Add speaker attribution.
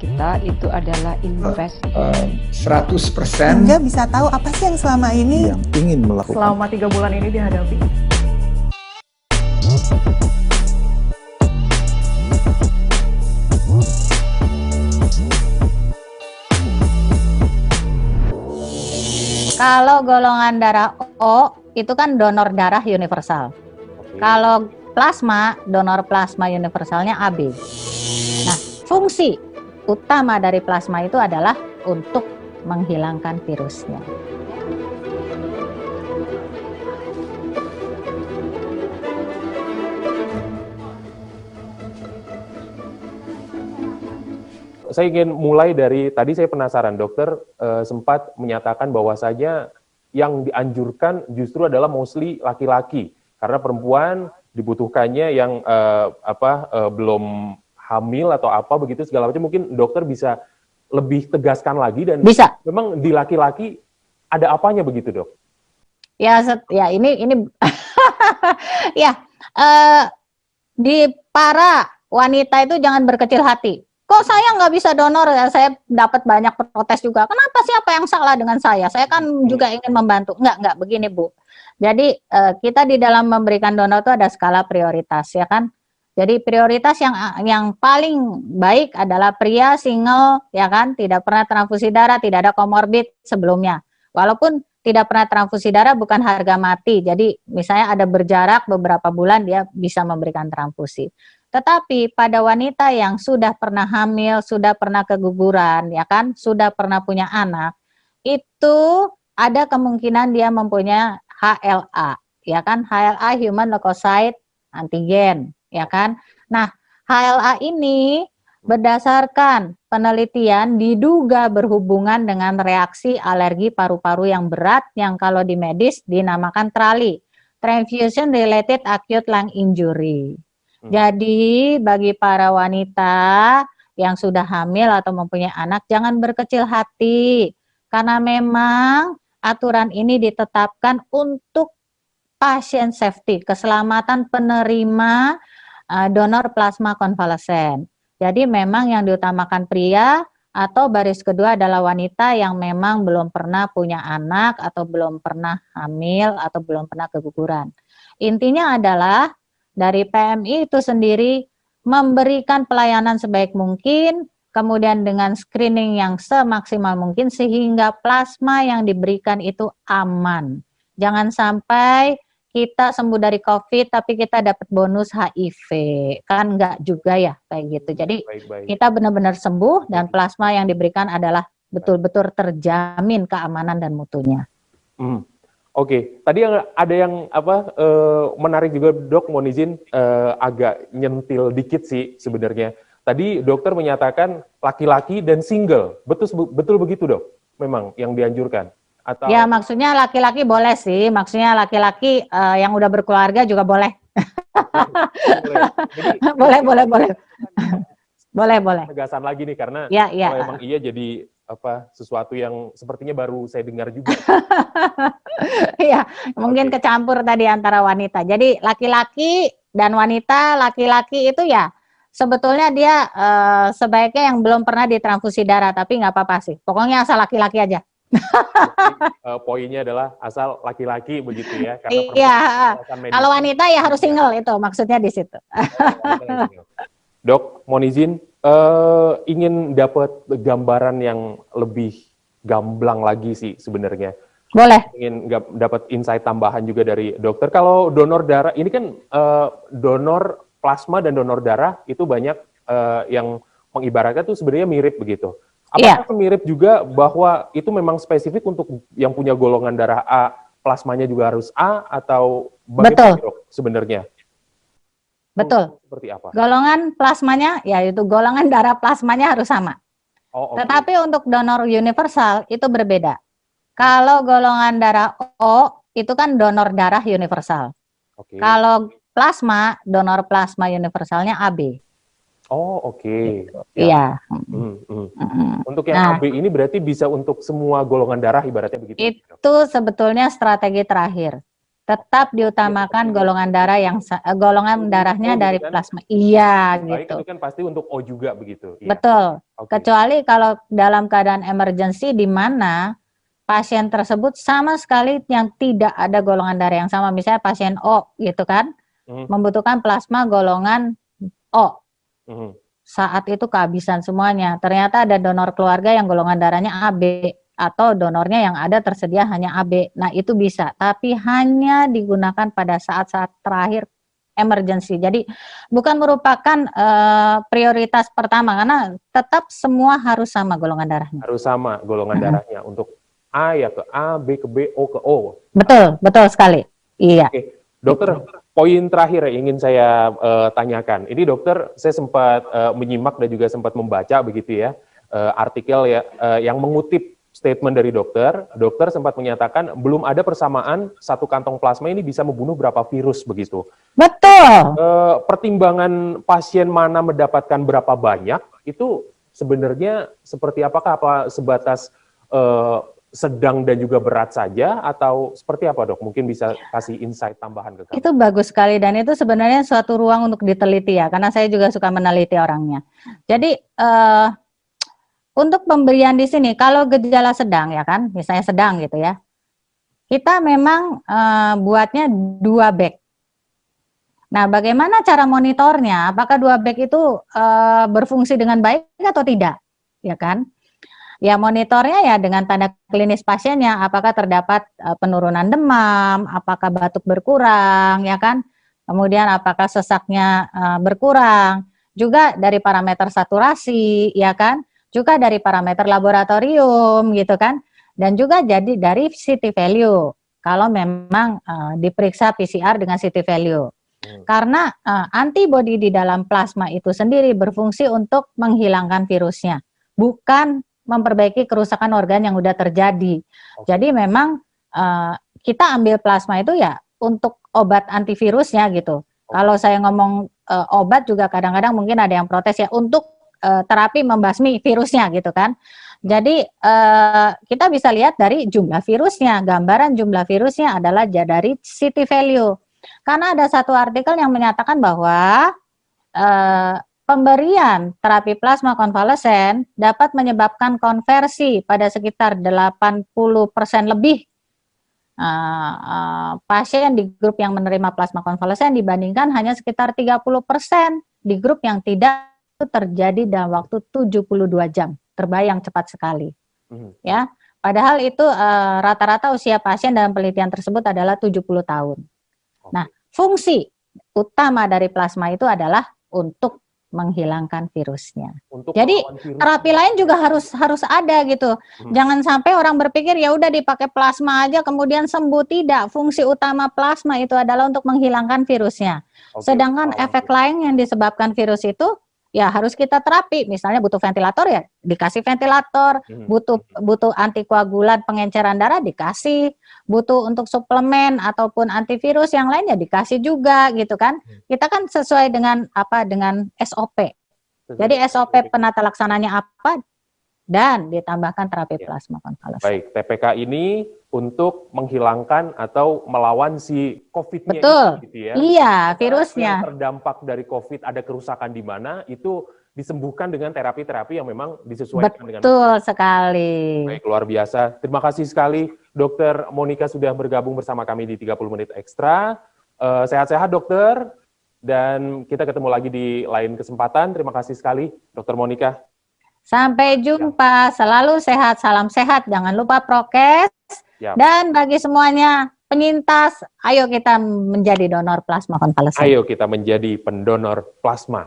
Speaker 1: kita itu adalah invest
Speaker 2: 100%.
Speaker 3: Hingga bisa tahu apa sih yang selama ini
Speaker 4: yang ingin melakukan
Speaker 5: selama 3 bulan ini dihadapi.
Speaker 6: Kalau golongan darah O itu kan donor darah universal. Kalau plasma, donor plasma universalnya AB. Nah, fungsi utama dari plasma itu adalah untuk menghilangkan virusnya.
Speaker 7: Saya ingin mulai dari, tadi saya penasaran, dokter sempat menyatakan bahwasanya yang dianjurkan justru adalah mostly laki-laki, karena perempuan dibutuhkannya yang belum hamil atau apa begitu segala macam. Mungkin dokter bisa lebih tegaskan lagi, dan
Speaker 6: bisa.
Speaker 7: Memang di laki-laki ada apanya begitu, dok?
Speaker 6: Ya, ini ya, di para wanita itu jangan berkecil hati. Kok saya nggak bisa donor? Ya, saya dapat banyak protes juga. Kenapa sih, apa yang salah dengan saya? Saya kan juga ingin membantu. Enggak begini, Bu. Jadi kita di dalam memberikan donor itu ada skala prioritas, ya kan? Jadi prioritas yang paling baik adalah pria single, ya kan? Tidak pernah transfusi darah, tidak ada komorbid sebelumnya. Walaupun tidak pernah transfusi darah bukan harga mati. Jadi misalnya ada berjarak beberapa bulan dia bisa memberikan transfusi. Tetapi pada wanita yang sudah pernah hamil, sudah pernah keguguran, ya kan, sudah pernah punya anak, itu ada kemungkinan dia mempunyai HLA, ya kan, HLA Human Leukocyte Antigen, ya kan. Nah, HLA ini berdasarkan penelitian diduga berhubungan dengan reaksi alergi paru-paru yang berat yang kalau di medis dinamakan TRALI, Transfusion Related Acute Lung Injury. Jadi bagi para wanita yang sudah hamil atau mempunyai anak, jangan berkecil hati, karena memang aturan ini ditetapkan untuk pasien safety, keselamatan penerima donor plasma konvalesen. Jadi memang yang diutamakan pria atau baris kedua adalah wanita yang memang belum pernah punya anak atau belum pernah hamil atau belum pernah keguguran. Intinya adalah dari PMI itu sendiri memberikan pelayanan sebaik mungkin, kemudian dengan screening yang semaksimal mungkin sehingga plasma yang diberikan itu aman. Jangan sampai kita sembuh dari COVID tapi kita dapat bonus HIV, kan enggak juga ya kayak gitu. Jadi kita benar-benar sembuh dan plasma yang diberikan adalah betul-betul terjamin keamanan dan mutunya.
Speaker 7: Oke, tadi ada yang menarik juga, dok, mohon izin agak nyentil dikit sih sebenarnya. Tadi dokter menyatakan laki-laki dan single, betul begitu, dok? Memang yang dianjurkan? Atau...
Speaker 6: Ya, maksudnya laki-laki boleh sih, maksudnya laki-laki yang udah berkeluarga juga boleh. Boleh. Boleh.
Speaker 7: Tegasan lagi nih, karena
Speaker 6: ya.
Speaker 7: Kalau emang iya jadi sesuatu yang sepertinya baru saya dengar juga.
Speaker 6: Iya, mungkin kecampur tadi antara wanita. Jadi laki-laki dan wanita, laki-laki itu ya sebetulnya dia sebaiknya yang belum pernah ditransfusi darah, tapi nggak apa-apa sih. Pokoknya asal laki-laki aja.
Speaker 7: Jadi, poinnya adalah asal laki-laki begitu ya.
Speaker 6: Iya, kalau wanita ya harus single, itu maksudnya di situ.
Speaker 7: Dok, mohon izin, ingin dapat gambaran yang lebih gamblang lagi sih sebenarnya.
Speaker 6: Boleh.
Speaker 7: Ingin dapat insight tambahan juga dari dokter. Kalau donor darah, ini kan donor plasma dan donor darah itu banyak yang mengibaratkan tuh sebenarnya mirip begitu. Apakah mirip juga bahwa itu memang spesifik untuk yang punya golongan darah A, plasmanya juga harus A, atau bagaimana, dok, sebenarnya?
Speaker 6: Betul.
Speaker 7: Seperti apa?
Speaker 6: Golongan plasmanya, yaitu golongan darah plasmanya harus sama. Tetapi untuk donor universal itu berbeda. Kalau golongan darah O itu kan donor darah universal. Kalau plasma, donor plasma universalnya AB. Iya.
Speaker 7: Untuk yang AB ini berarti bisa untuk semua golongan darah ibaratnya begitu?
Speaker 6: Itu sebetulnya strategi terakhir. tetap diutamakan golongan darah yang golongan darahnya dari plasma. Iya,
Speaker 7: Baik,
Speaker 6: gitu.
Speaker 7: itu kan pasti untuk O juga begitu. Iya.
Speaker 6: Betul.
Speaker 7: Oke.
Speaker 6: Kecuali kalau dalam keadaan emergency di mana pasien tersebut sama sekali yang tidak ada golongan darah yang sama, misalnya pasien O gitu kan, membutuhkan plasma golongan O. Saat itu kehabisan semuanya. Ternyata ada donor keluarga yang golongan darahnya AB atau donornya yang ada tersedia hanya AB. Nah, itu bisa, tapi hanya digunakan pada saat-saat terakhir emergency. Jadi bukan merupakan prioritas pertama karena tetap semua harus sama golongan darahnya.
Speaker 7: Harus sama golongan darahnya untuk A ya ke A, B ke B, O ke O.
Speaker 6: Betul, betul sekali. Iya.
Speaker 7: Oke, dokter, poin terakhir yang ingin saya tanyakan. Ini dokter, saya sempat menyimak dan juga sempat membaca begitu ya artikel ya yang mengutip statement dari dokter. Dokter sempat menyatakan belum ada persamaan satu kantong plasma ini bisa membunuh berapa virus begitu.
Speaker 6: Betul.
Speaker 7: Pertimbangan pasien mana mendapatkan berapa banyak itu sebenarnya seperti apakah? Apa sebatas sedang dan juga berat saja atau seperti apa, Dok? Mungkin bisa kasih insight tambahan ke kami.
Speaker 6: Itu bagus sekali dan itu sebenarnya suatu ruang untuk diteliti ya, karena saya juga suka meneliti orangnya. Jadi untuk pemberian di sini, kalau gejala sedang ya kan, misalnya sedang gitu ya, kita memang buatnya 2 bag. Nah, bagaimana cara monitornya? Apakah 2 bag itu berfungsi dengan baik atau tidak? Ya kan? Ya monitornya ya dengan tanda klinis pasiennya, apakah terdapat penurunan demam, apakah batuk berkurang, ya kan? Kemudian apakah sesaknya berkurang, juga dari parameter saturasi, ya kan? Juga dari parameter laboratorium, gitu kan? Dan juga jadi dari CT value, kalau memang diperiksa PCR dengan CT value. Karena antibodi di dalam plasma itu sendiri berfungsi untuk menghilangkan virusnya, bukan memperbaiki kerusakan organ yang udah terjadi. Jadi memang kita ambil plasma itu ya untuk obat antivirusnya gitu. Kalau saya ngomong obat juga kadang-kadang mungkin ada yang protes ya untuk terapi membasmi virusnya gitu kan. Jadi kita bisa lihat dari jumlah virusnya, gambaran jumlah virusnya adalah dari CT value. Karena ada satu artikel yang menyatakan bahwa pemberian terapi plasma konvalesen dapat menyebabkan konversi pada sekitar 80% lebih pasien di grup yang menerima plasma konvalesen dibandingkan hanya sekitar 30% di grup yang tidak, itu terjadi dalam waktu 72 jam. Terbayang cepat sekali. Ya, padahal itu rata-rata usia pasien dalam penelitian tersebut adalah 70 tahun. Nah, fungsi utama dari plasma itu adalah untuk menghilangkan virusnya. Jadi terapi lain juga harus ada gitu. Jangan sampai orang berpikir ya udah dipakai plasma aja kemudian sembuh. Tidak. Fungsi utama plasma itu adalah untuk menghilangkan virusnya. Sedangkan efek lain yang disebabkan virus itu ya harus kita terapi. Misalnya butuh ventilator ya dikasih ventilator, butuh antikoagulan pengenceran darah dikasih, butuh untuk suplemen ataupun antivirus yang lainnya dikasih juga gitu kan. Kita kan sesuai dengan dengan SOP. Jadi SOP penata laksananya apa dan ditambahkan terapi plasma konvalesen.
Speaker 7: Baik, TPK ini untuk menghilangkan atau melawan si COVID-nya.
Speaker 6: Betul.
Speaker 7: Gitu ya.
Speaker 6: Iya, virusnya.
Speaker 7: Yang terdampak dari COVID ada kerusakan di mana itu disembuhkan dengan terapi-terapi yang memang disesuaikan dengan.
Speaker 6: Betul sekali.
Speaker 7: Baik, luar biasa. Terima kasih sekali Dokter Monika sudah bergabung bersama kami di 30 menit ekstra. Sehat-sehat dokter dan kita ketemu lagi di lain kesempatan. Terima kasih sekali Dokter Monika.
Speaker 6: Sampai jumpa, selalu sehat, salam sehat, jangan lupa prokes. Dan bagi semuanya penyintas, ayo kita menjadi donor plasma konvalesen.
Speaker 7: Ayo kita menjadi pendonor plasma